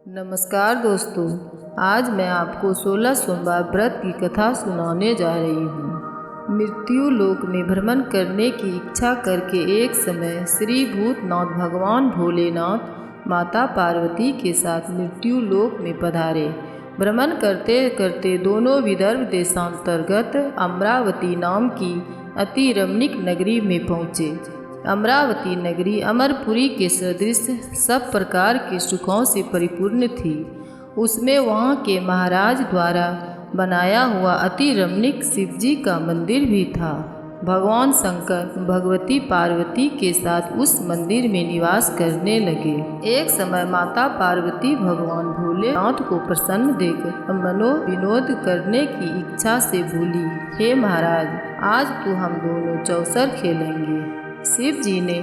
नमस्कार दोस्तों, आज मैं आपको 16 सोमवार व्रत की कथा सुनाने जा रही हूँ। मृत्यु लोक में भ्रमण करने की इच्छा करके एक समय श्री भूतनाथ भगवान भोलेनाथ माता पार्वती के साथ मृत्यु लोक में पधारे। भ्रमण करते करते दोनों विदर्भ देशांतर्गत अमरावती नाम की अति रमणीक नगरी में पहुँचे। अमरावती नगरी अमरपुरी के सदृश सब प्रकार के सुखों से परिपूर्ण थी। उसमें वहाँ के महाराज द्वारा बनाया हुआ अति रमणीक शिवजी का मंदिर भी था। भगवान शंकर भगवती पार्वती के साथ उस मंदिर में निवास करने लगे। एक समय माता पार्वती भगवान भोलेनाथ को प्रसन्न देकर मनो विनोद करने की इच्छा से बोली, हे महाराज, आज तो हम दोनों चौसर खेलेंगे। शिव जी ने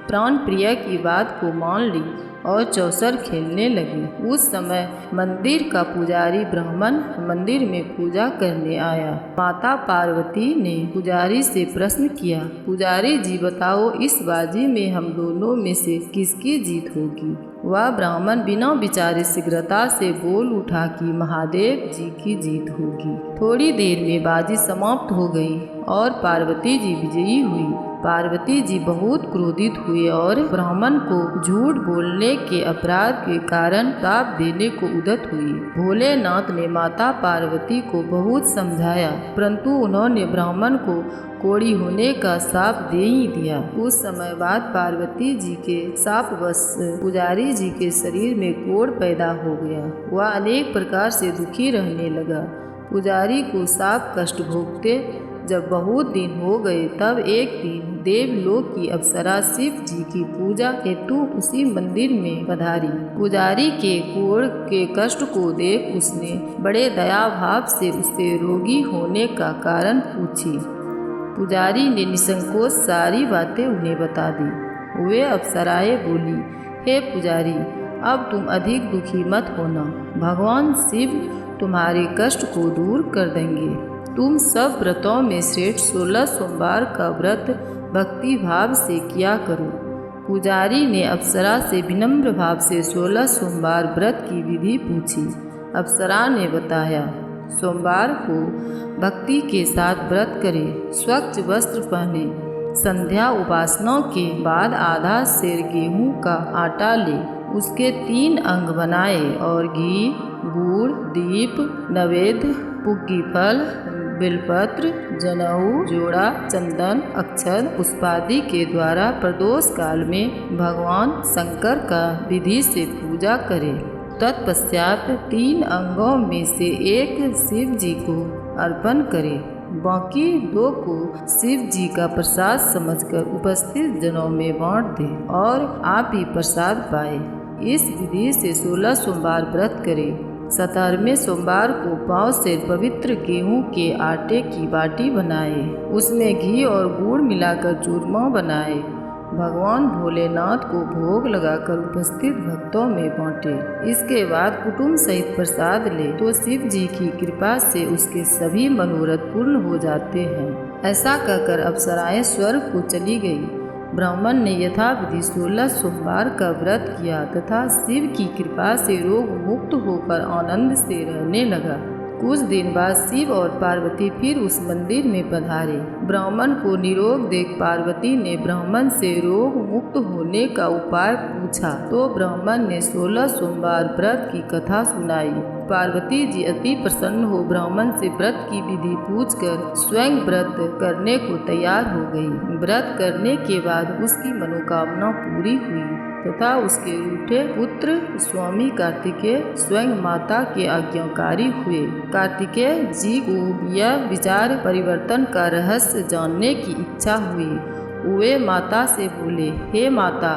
प्राण प्रिया की बात को मान ली और चौसर खेलने लगे। उस समय मंदिर का पुजारी ब्राह्मण मंदिर में पूजा करने आया। माता पार्वती ने पुजारी से प्रश्न किया, पुजारी जी बताओ, इस बाजी में हम दोनों में से किसकी जीत होगी? वह ब्राह्मण बिना विचारे शीघ्रता से बोल उठा कि महादेव जी की जीत होगी। थोड़ी देर में बाजी समाप्त हो गई और पार्वती जी विजयी हुई। पार्वती जी बहुत क्रोधित हुए और ब्राह्मण को झूठ बोलने के अपराध के कारण श्राप देने को उद्यत हुई। भोलेनाथ ने माता पार्वती को बहुत समझाया, परंतु उन्होंने ब्राह्मण को कोढ़ी होने का शाप दे ही दिया। कुछ समय बाद पार्वती जी के शापवश पुजारी जी के शरीर में कोढ़ पैदा हो गया। वह अनेक प्रकार से दुखी रहने लगा। पुजारी को शाप कष्ट भोगते जब बहुत दिन हो गए, तब एक दिन देवलोक की अप्सरा शिव जी की पूजा हेतु उसी मंदिर में पधारी। पुजारी के कोढ़ के कष्ट को देख उसने बड़े दया भाव से उससे रोगी होने का कारण पूछी। पुजारी ने निसंकोच सारी बातें उन्हें बता दी। वे अप्सराएं बोली, हे पुजारी, अब तुम अधिक दुखी मत होना। भगवान शिव तुम्हारे कष्ट को दूर कर देंगे। तुम सब व्रतों में श्रेष्ठ 16 सोमवार का व्रत भक्ति भाव से किया करो। पुजारी ने अप्सरा से विनम्र भाव से 16 सोमवार व्रत की विधि पूछी। अप्सरा ने बताया, सोमवार को भक्ति के साथ व्रत करें, स्वच्छ वस्त्र पहने, संध्या उपासना के बाद आधा सेर गेहूं का आटा ले, उसके 3 अंग बनाए और घी, गुड़, दीप, नैवेद्य, पुग्गी फल, बेलपत्र, जनेऊ, जोड़ा, चंदन, अक्षत, पुष्पादि के द्वारा प्रदोष काल में भगवान शंकर का विधि से पूजा करें। तत्पश्चात 3 अंगों में से एक शिव जी को अर्पण करें, बाकी 2 को शिव जी का प्रसाद समझकर उपस्थित जनों में बांट दें और आप ही प्रसाद पाए। इस विधि से 16 सोमवार व्रत करें। 17वें सोमवार को पाँव से पवित्र गेहूं के आटे की बाटी बनाए, उसमें घी और गुड़ मिलाकर चूरमा बनाए, भगवान भोलेनाथ को भोग लगाकर उपस्थित भक्तों में बांटे। इसके बाद कुटुंब सहित प्रसाद ले तो शिव जी की कृपा से उसके सभी मनोरथ पूर्ण हो जाते हैं। ऐसा कहकर अप्सराएं स्वर्ग को चली गई। ब्राह्मण ने यथाविधि 16 सोमवार का व्रत किया तथा शिव की कृपा से रोग मुक्त होकर आनंद से रहने लगा। कुछ दिन बाद शिव और पार्वती फिर उस मंदिर में पधारे। ब्राह्मण को निरोग देख पार्वती ने ब्राह्मण से रोग मुक्त होने का उपाय पूछा तो ब्राह्मण ने 16 सोमवार व्रत की कथा सुनाई। पार्वती जी अति प्रसन्न हो ब्राह्मण से व्रत की विधि पूछकर स्वयं व्रत करने को तैयार हो गई। व्रत करने के बाद उसकी मनोकामना पूरी हुई तथा उसके रूठे पुत्र स्वामी कार्तिकेय स्वयं माता के आज्ञाकारी हुए। कार्तिकेय जी को यह विचार परिवर्तन का रहस्य जानने की इच्छा हुई। वे माता से बोले, हे माता,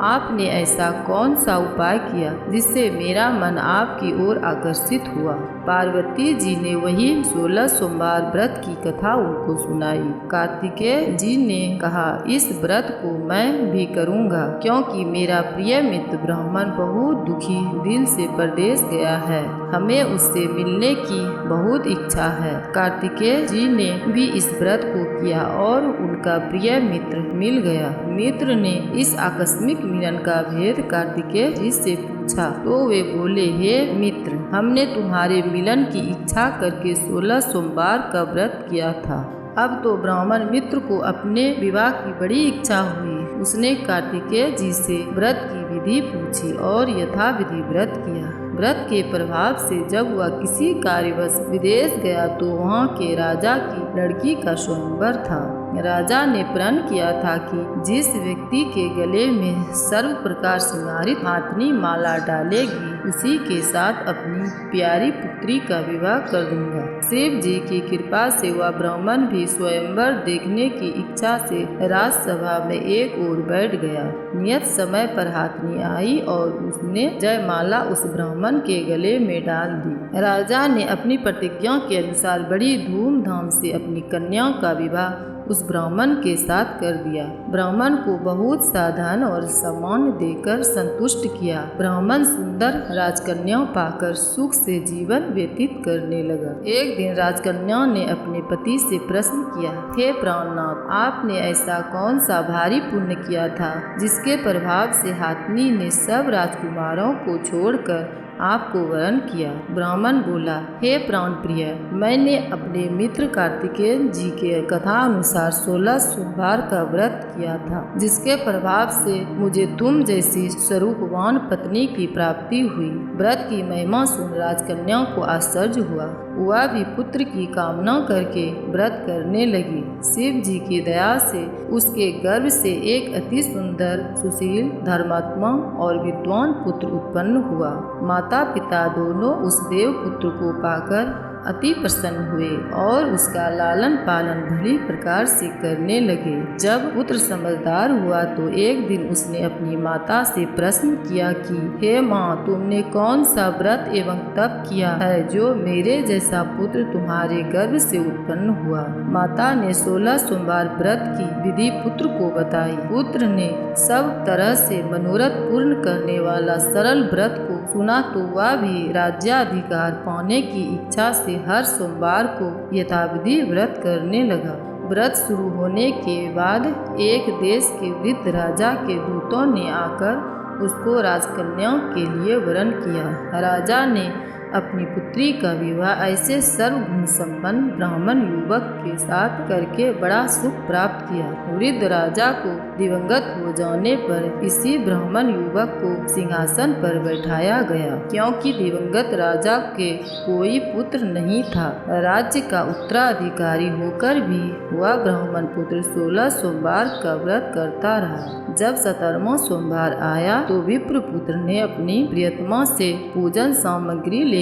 आपने ऐसा कौन सा उपाय किया जिससे मेरा मन आपकी ओर आकर्षित हुआ? पार्वती जी ने वही 16 सोमवार व्रत की कथा उनको सुनाई। कार्तिकेय जी ने कहा, इस व्रत को मैं भी करूंगा क्योंकि मेरा प्रिय मित्र ब्राह्मण बहुत दुखी दिल से परदेश गया है, हमें उससे मिलने की बहुत इच्छा है। कार्तिकेय जी ने भी इस व्रत को किया और उनका प्रिय मित्र मिल गया। मित्र ने इस आकस्मिक वैश्विक मिलन का भेद कार्तिकेय जी से पूछा तो वे बोले, हे मित्र, हमने तुम्हारे मिलन की इच्छा करके 16 सोमवार का व्रत किया था। अब तो ब्राह्मण मित्र को अपने विवाह की बड़ी इच्छा हुई। उसने कार्तिकेय जी से व्रत की विधि पूछी और यथाविधि व्रत किया। व्रत के प्रभाव से जब वह किसी कार्यवश विदेश गया तो वहाँ के राजा की लड़की का स्वयंवर था। राजा ने प्रण किया था कि जिस व्यक्ति के गले में सर्व प्रकार श्रृंगारित हाथनी माला डालेगी उसी के साथ अपनी प्यारी पुत्री का विवाह कर दूंगा। शिव जी की कृपा से वह ब्राह्मण भी स्वयंवर देखने की इच्छा से राजसभा में एक ओर बैठ गया। नियत समय पर हाथनी आई और उसने जयमाला उस ब्राह्मण के गले में डाल दी। राजा ने अपनी प्रतिज्ञा के अनुसार बड़ी धूमधाम से अपनी कन्या का विवाह उस ब्राह्मण के साथ कर दिया। ब्राह्मण को बहुत सा धन और सम्मान देकर संतुष्ट किया। ब्राह्मण सुंदर राजकन्या पाकर सुख से जीवन व्यतीत करने लगा। एक दिन राजकन्या ने अपने पति से प्रश्न किया, हे प्राणनाथ, आपने ऐसा कौन सा भारी पुण्य किया था जिसके प्रभाव से हाथनी ने सब राजकुमारों को छोड़कर आपको वरण किया? ब्राह्मण बोला, हे प्राण प्रिय, मैंने अपने मित्र कार्तिकेय जी के कथा अनुसार 16 सोमवार का व्रत किया था, जिसके प्रभाव से मुझे तुम जैसी स्वरूपवान पत्नी की प्राप्ति हुई। व्रत की महिमा सुन राजकन्या को आश्चर्य हुआ। वह भी पुत्र की कामना करके व्रत करने लगी। शिव जी की दया से उसके गर्भ से एक अति सुंदर, सुशील, धर्मात्मा और विद्वान पुत्र उत्पन्न हुआ। माता पिता दोनों उस देव पुत्र को पाकर अति प्रसन्न हुए और उसका लालन पालन भली प्रकार से करने लगे। जब पुत्र समझदार हुआ तो एक दिन उसने अपनी माता से प्रश्न किया कि हे माँ, तुमने कौन सा व्रत एवं तप किया है जो मेरे जैसा पुत्र तुम्हारे गर्भ से उत्पन्न हुआ? माता ने 16 सोमवार व्रत की विधि पुत्र को बताई। पुत्र ने सब तरह से मनोरथ पूर्ण करने वाला सरल व्रत को सुना तो वह भी राज्याधिकार पाने की इच्छा से हर सोमवार को यथाविधि व्रत करने लगा। व्रत शुरू होने के बाद एक देश के वृद्ध राजा के दूतों ने आकर उसको राजकन्या के लिए वरण किया। राजा ने अपनी पुत्री का विवाह ऐसे सर्वगुण संपन्न ब्राह्मण युवक के साथ करके बड़ा सुख प्राप्त किया। वृद्ध राजा को दिवंगत हो जाने पर इसी ब्राह्मण युवक को सिंहासन पर बैठाया गया, क्योंकि दिवंगत राजा के कोई पुत्र नहीं था। राज्य का उत्तराधिकारी होकर भी वह ब्राह्मण पुत्र 16 सोमवार का व्रत करता रहा। जब 17वां सोमवार आया तो विप्र पुत्र ने अपनी प्रियतमा से पूजन सामग्री लेकर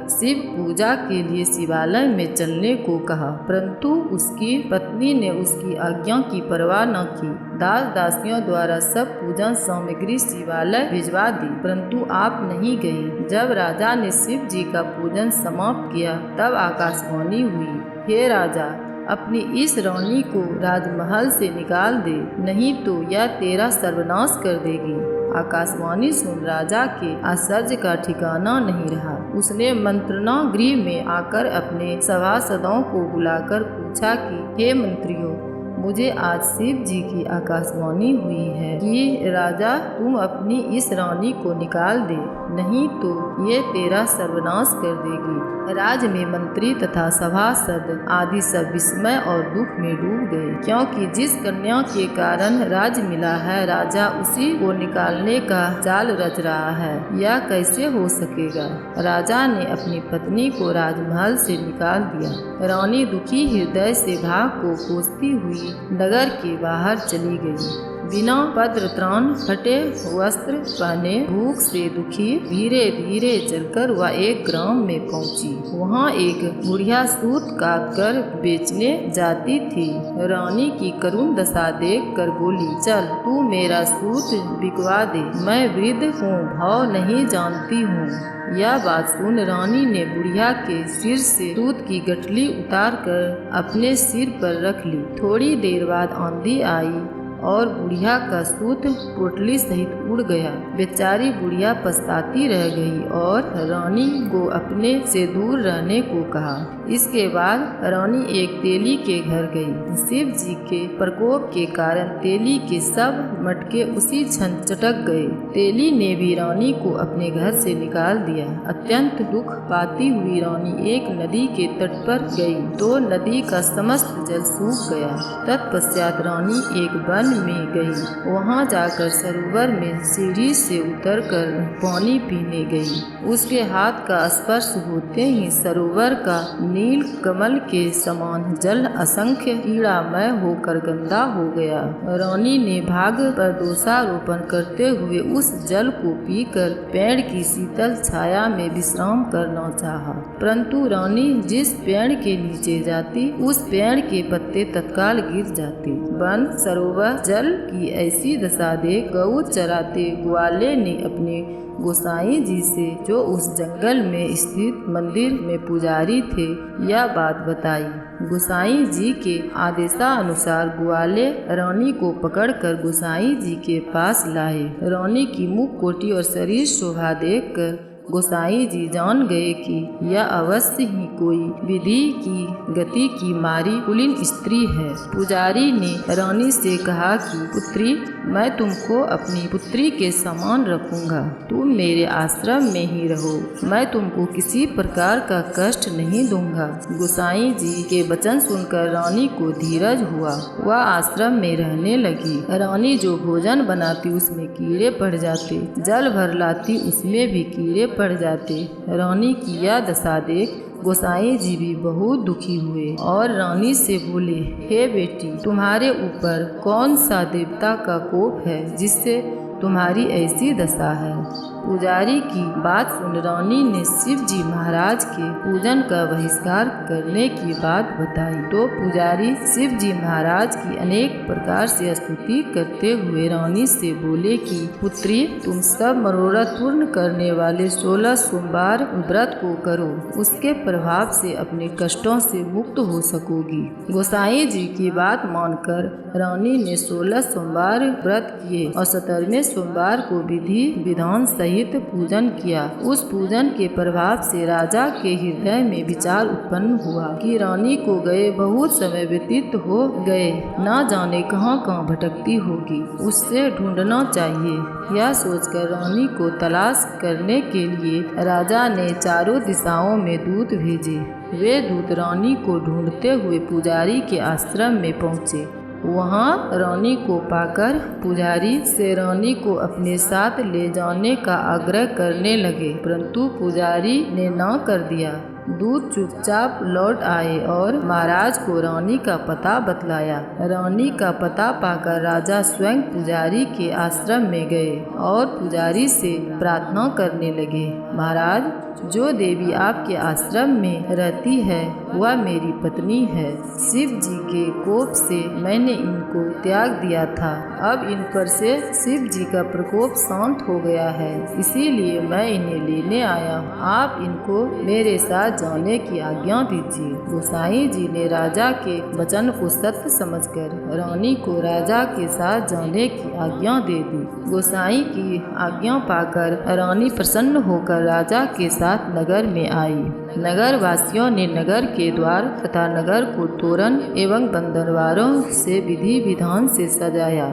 शिव पूजा के लिए शिवालय में चलने को कहा, परंतु उसकी पत्नी ने उसकी आज्ञा की परवाह न की। दास दासियों द्वारा सब पूजन सामग्री शिवालय भिजवा दी, परंतु आप नहीं गए। जब राजा ने शिव जी का पूजन समाप्त किया तब आकाशवाणी हुई, हे राजा, अपनी इस रानी को राजमहल से निकाल दे, नहीं तो यह तेरा सर्वनाश कर देगी। आकाशवाणी सुन राजा के आश्चर्य का ठिकाना नहीं रहा। उसने मंत्रणा गृह में आकर अपने सभासदों को बुलाकर पूछा कि हे मंत्रियों, मुझे आज शिव जी की आकाशवाणी हुई है कि राजा तुम अपनी इस रानी को निकाल दे, नहीं तो ये तेरा सर्वनाश कर देगी। राज में मंत्री तथा सभासद आदि सब विस्मय और दुख में डूब गए, क्योंकि जिस कन्या के कारण राज मिला है राजा उसी को निकालने का जाल रच रहा है, यह कैसे हो सकेगा। राजा ने अपनी पत्नी को राजमहल से निकाल दिया। रानी दुखी हृदय से भाग को कोसती हुई नगर के बाहर चली गई। बिना पत्र त्राण, फटे वस्त्र पहने, भूख से दुखी धीरे धीरे चलकर वह एक ग्राम में पहुंची। वहां एक बुढ़िया सूत काट कर बेचने जाती थी। रानी की करुण दशा देख कर बोली, चल तू मेरा सूत बिकवा दे, मैं वृद्ध हूँ, भाव नहीं जानती हूँ। यह बात सुन रानी ने बुढ़िया के सिर से सूत की गठली उतार कर अपने सिर पर रख ली। थोड़ी देर बाद आंधी आई और बुढ़िया का सूत पोटली सहित उड़ गया। बेचारी बुढ़िया पछताती रह गई और रानी को अपने से दूर रहने को कहा। इसके बाद रानी एक तेली के घर गई। शिव जी के प्रकोप के कारण तेली के सब मटके उसी क्षण चटक गए। तेली ने भी रानी को अपने घर से निकाल दिया। अत्यंत दुख पाती हुई रानी एक नदी के तट पर गई तो नदी का समस्त जल सूख गया। तत्पश्चात रानी एक वन में गई। वहां जाकर सरोवर में सीढ़ी से उतरकर पानी पीने गई। उसके हाथ का स्पर्श होते ही सरोवर का नील कमल के समान जल असंख्य कीड़ामय होकर गंदा हो गया। रानी ने भाग पर दोषारोपण करते हुए उस जल को पीकर पेड़ की शीतल छाया में विश्राम करना चाहा, परंतु रानी जिस पेड़ के नीचे जाती उस पेड़ के पत्ते तत्काल गिर जाते। वन सरोवर जल की ऐसी दशा देख गऊ चराते ग्वाले ने अपने गोसाई जी से, जो उस जंगल में स्थित मंदिर में पुजारी थे, यह बात बताई। गोसाई जी के आदेशानुसार ग्वाले रानी को पकड़कर गोसाई जी के पास लाए। रानी की मुख कोटी और शरीर शोभा देखकर गोसाई जी जान गए कि यह अवश्य ही कोई विधि की गति की मारी कुलीन स्त्री है। पुजारी ने रानी से कहा कि पुत्री, मैं तुमको अपनी पुत्री के समान रखूंगा। तुम मेरे आश्रम में ही रहो। मैं तुमको किसी प्रकार का कष्ट नहीं दूंगा। गोसाई जी के वचन सुनकर रानी को धीरज हुआ। वह आश्रम में रहने लगी। रानी जो भोजन बनाती उसमें कीड़े पड़ जाते, जल भर लाती उसमें भी कीड़े पड़ जाते। रानी की यह दशा देख गोसाई जी भी बहुत दुखी हुए और रानी से बोले, हे बेटी, तुम्हारे ऊपर कौन सा देवता का कोप है जिससे तुम्हारी ऐसी दशा है। पुजारी की बात सुन रानी ने शिव जी महाराज के पूजन का बहिष्कार करने की बात बताई। तो पुजारी शिव जी महाराज की अनेक प्रकार से स्तुति करते हुए रानी से बोले कि पुत्री, तुम सब मनोरथ पूर्ण करने वाले 16 सोमवार व्रत को करो। उसके प्रभाव से अपने कष्टों से मुक्त हो सकोगी। गोसाई जी की बात मानकर रानी ने 16 सोमवार व्रत किए और 17वें सोमवार को विधि विधान सहित पूजन किया। उस पूजन के प्रभाव से राजा के हृदय में विचार उत्पन्न हुआ कि रानी को गए बहुत समय व्यतीत हो गए, न जाने कहां कहां भटकती होगी, उससे ढूंढना चाहिए। यह सोचकर रानी को तलाश करने के लिए राजा ने चारों दिशाओं में दूत भेजे। वे दूत रानी को ढूंढते हुए पुजारी के आश्रम में पहुँचे। वहाँ रानी को पाकर पुजारी से रानी को अपने साथ ले जाने का आग्रह करने लगे, परंतु पुजारी ने ना कर दिया। दूत चुपचाप लौट आए और महाराज को रानी का पता बतलाया। रानी का पता पाकर राजा स्वयं पुजारी के आश्रम में गए और पुजारी से प्रार्थना करने लगे, महाराज, जो देवी आपके आश्रम में रहती है वह मेरी पत्नी है। शिव जी के कोप से मैंने इनको त्याग दिया था। अब इन पर से शिव जी का प्रकोप शांत हो गया है, इसीलिए मैं इन्हें लेने आया हूँ। आप इनको मेरे साथ जाने की आज्ञा दीजिए। गोसाई जी ने राजा के वचन को सत्य समझकर रानी को राजा के साथ जाने की आज्ञा दे दी। गोसाई की आज्ञा पाकर रानी प्रसन्न होकर राजा के साथ नगर में आई। नगर वासियों ने नगर के द्वार तथा नगर को तोरण एवं बंदरवारों से विधि विधान से सजाया।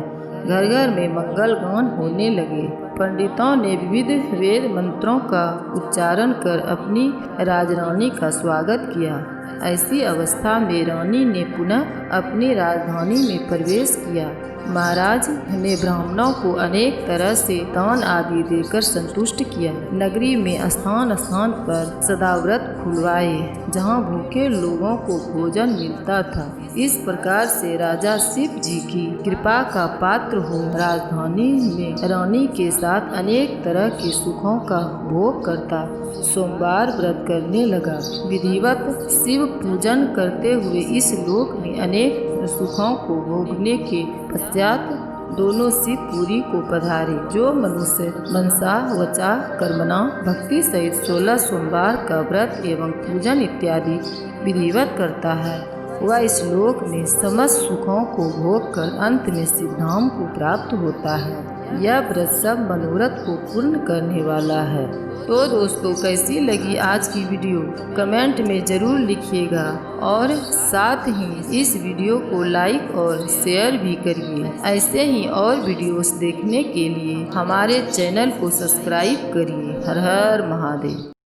घर घर में मंगल गान होने लगे। पंडितों ने विविध वेद मंत्रों का उच्चारण कर अपनी राजरानी का स्वागत किया। ऐसी अवस्था में रानी ने पुनः अपनी राजधानी में प्रवेश किया। महाराज ने ब्राह्मणों को अनेक तरह से दान आदि देकर संतुष्ट किया। नगरी में स्थान स्थान पर सदाव्रत खुलवाए, जहाँ भूखे लोगों को भोजन मिलता था। इस प्रकार से राजा शिव जी की कृपा का पात्र हो राजधानी में रानी के साथ अनेक तरह के सुखों का भोग करता सोमवार व्रत करने लगा। विधिवत शिव पूजन करते हुए इस लोक में अनेक सुखों को भोगने के पश्चात दोनों शिवपुरी को पधारे। जो मनुष्य मनसा वचा कर्मणा भक्ति सहित 16 सोमवार का व्रत एवं पूजन इत्यादि विधिवत करता है, वह इस लोक में समस्त सुखों को भोग कर अंत में सिद्धाम को प्राप्त होता है। यह व्रत सब मनोरथ को पूर्ण करने वाला है। तो दोस्तों, कैसी लगी आज की वीडियो कमेंट में ज़रूर लिखिएगा और साथ ही इस वीडियो को लाइक और शेयर भी करिए। ऐसे ही और वीडियोस देखने के लिए हमारे चैनल को सब्सक्राइब करिए। हर हर महादेव।